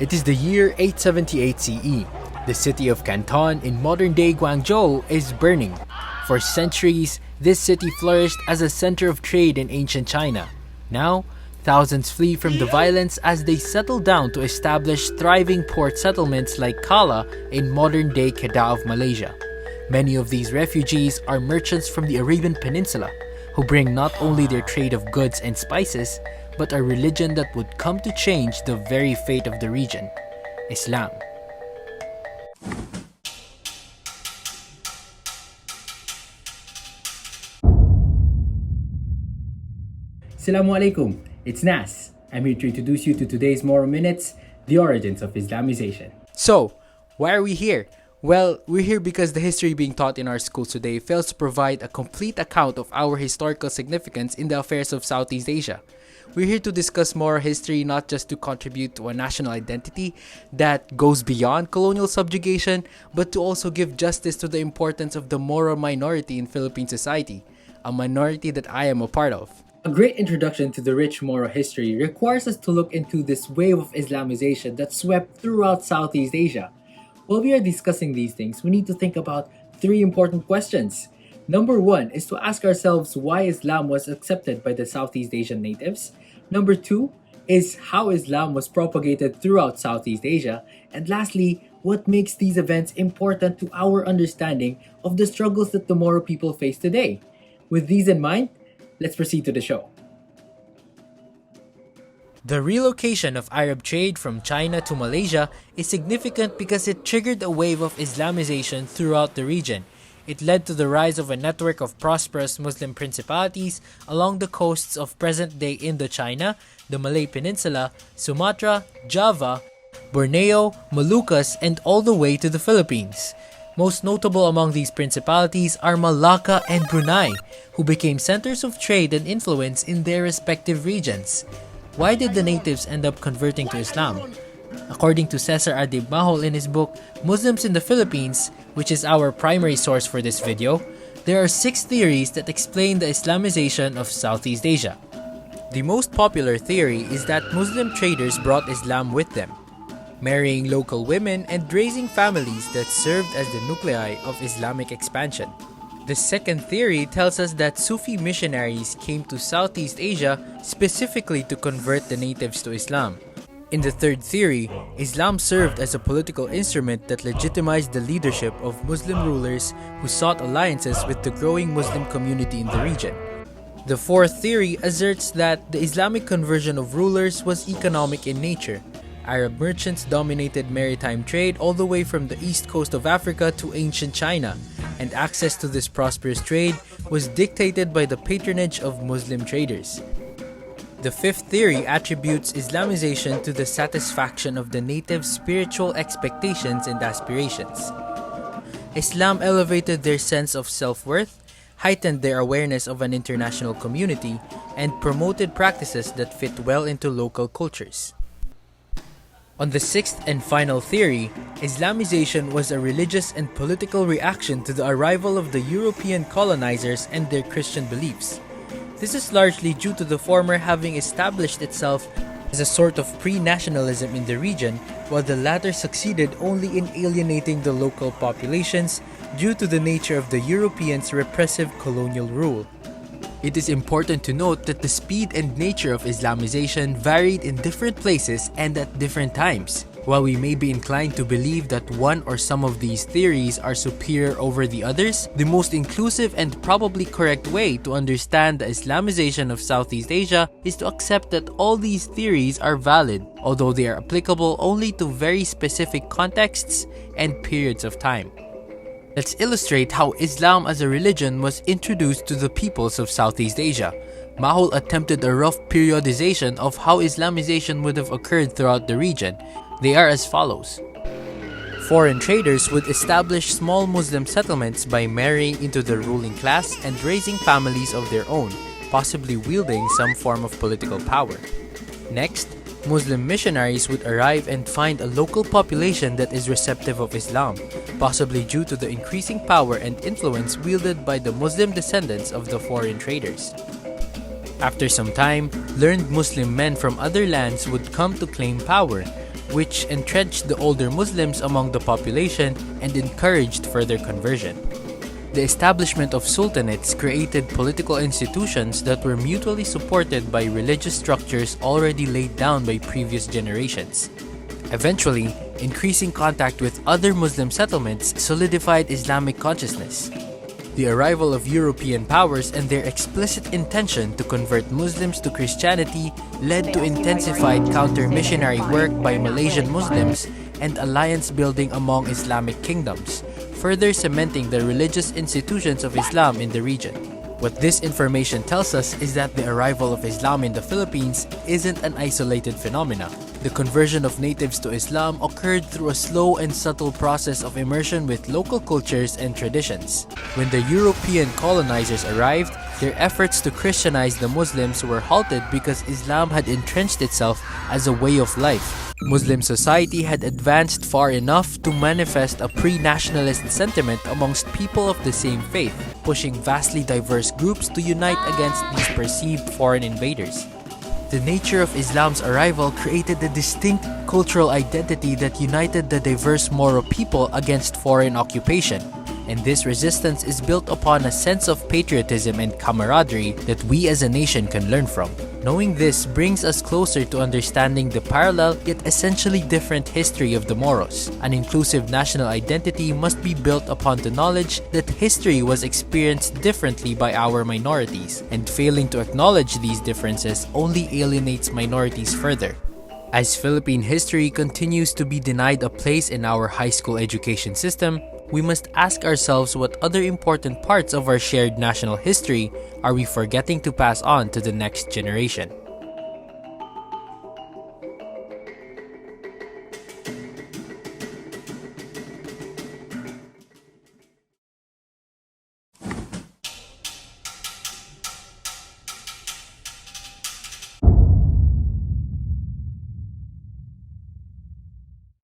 It is the year 878 CE. The city of Canton in modern-day Guangzhou is burning. For centuries, this city flourished as a center of trade in ancient China. Now, thousands flee from the violence as they settle down to establish thriving port settlements like Kala in modern-day Kedah of Malaysia. Many of these refugees are merchants from the Arabian Peninsula, who bring not only their trade of goods and spices, but a religion that would come to change the very fate of the region, Islam. Assalamu alaikum, it's Nas. I'm here to introduce you to today's Moral Minutes, the origins of Islamization. So, why are we here? Well, we're here because the history being taught in our schools today fails to provide a complete account of our historical significance in the affairs of Southeast Asia. We're here to discuss moral history not just to contribute to a national identity that goes beyond colonial subjugation, but to also give justice to the importance of the moral minority in Philippine society, a minority that I am a part of. A great introduction to the rich moral history requires us to look into this wave of Islamization that swept throughout Southeast Asia. While we are discussing these things, we need to think about three important questions. Number one is to ask ourselves why Islam was accepted by the Southeast Asian natives. Number two is how Islam was propagated throughout Southeast Asia. And lastly, what makes these events important to our understanding of the struggles that the Moro people face today. With these in mind, let's proceed to the show. The relocation of Arab trade from China to Malaysia is significant because it triggered a wave of Islamization throughout the region. It led to the rise of a network of prosperous Muslim principalities along the coasts of present-day Indochina, the Malay Peninsula, Sumatra, Java, Borneo, Moluccas, and all the way to the Philippines. Most notable among these principalities are Malacca and Brunei, who became centers of trade and influence in their respective regions. Why did the natives end up converting to Islam? According to Cesar Adib Mahol in his book, Muslims in the Philippines, which is our primary source for this video, there are 6 theories that explain the Islamization of Southeast Asia. The most popular theory is that Muslim traders brought Islam with them, marrying local women and raising families that served as the nuclei of Islamic expansion. The second theory tells us that Sufi missionaries came to Southeast Asia specifically to convert the natives to Islam. In the third theory, Islam served as a political instrument that legitimized the leadership of Muslim rulers who sought alliances with the growing Muslim community in the region. The fourth theory asserts that the Islamic conversion of rulers was economic in nature. Arab merchants dominated maritime trade all the way from the east coast of Africa to ancient China, and access to this prosperous trade was dictated by the patronage of Muslim traders. The fifth theory attributes Islamization to the satisfaction of the natives' spiritual expectations and aspirations. Islam elevated their sense of self-worth, heightened their awareness of an international community, and promoted practices that fit well into local cultures. On the sixth and final theory, Islamization was a religious and political reaction to the arrival of the European colonizers and their Christian beliefs. This is largely due to the former having established itself as a sort of pre-nationalism in the region, while the latter succeeded only in alienating the local populations due to the nature of the Europeans' repressive colonial rule. It is important to note that the speed and nature of Islamization varied in different places and at different times. While we may be inclined to believe that one or some of these theories are superior over the others, the most inclusive and probably correct way to understand the Islamization of Southeast Asia is to accept that all these theories are valid, although they are applicable only to very specific contexts and periods of time. Let's illustrate how Islam as a religion was introduced to the peoples of Southeast Asia. Mahol attempted a rough periodization of how Islamization would have occurred throughout the region. They are as follows. Foreign traders would establish small Muslim settlements by marrying into the ruling class and raising families of their own, possibly wielding some form of political power. Next, Muslim missionaries would arrive and find a local population that is receptive of Islam, possibly due to the increasing power and influence wielded by the Muslim descendants of the foreign traders. After some time, learned Muslim men from other lands would come to claim power. which entrenched the older Muslims among the population and encouraged further conversion. The establishment of sultanates created political institutions that were mutually supported by religious structures already laid down by previous generations. Eventually, increasing contact with other Muslim settlements solidified Islamic consciousness. The arrival of European powers and their explicit intention to convert Muslims to Christianity led to intensified counter-missionary work by Malaysian Muslims and alliance building among Islamic kingdoms, further cementing the religious institutions of Islam in the region. What this information tells us is that the arrival of Islam in the Philippines isn't an isolated phenomena. The conversion of natives to Islam occurred through a slow and subtle process of immersion with local cultures and traditions. When the European colonizers arrived, their efforts to Christianize the Muslims were halted because Islam had entrenched itself as a way of life. Muslim society had advanced far enough to manifest a pre-nationalist sentiment amongst people of the same faith, pushing vastly diverse groups to unite against these perceived foreign invaders. The nature of Islam's arrival created a distinct cultural identity that united the diverse Moro people against foreign occupation, and this resistance is built upon a sense of patriotism and camaraderie that we as a nation can learn from. Knowing this brings us closer to understanding the parallel yet essentially different history of the Moros. An inclusive national identity must be built upon the knowledge that history was experienced differently by our minorities, and failing to acknowledge these differences only alienates minorities further. As Philippine history continues to be denied a place in our high school education system, we must ask ourselves what other important parts of our shared national history are we forgetting to pass on to the next generation.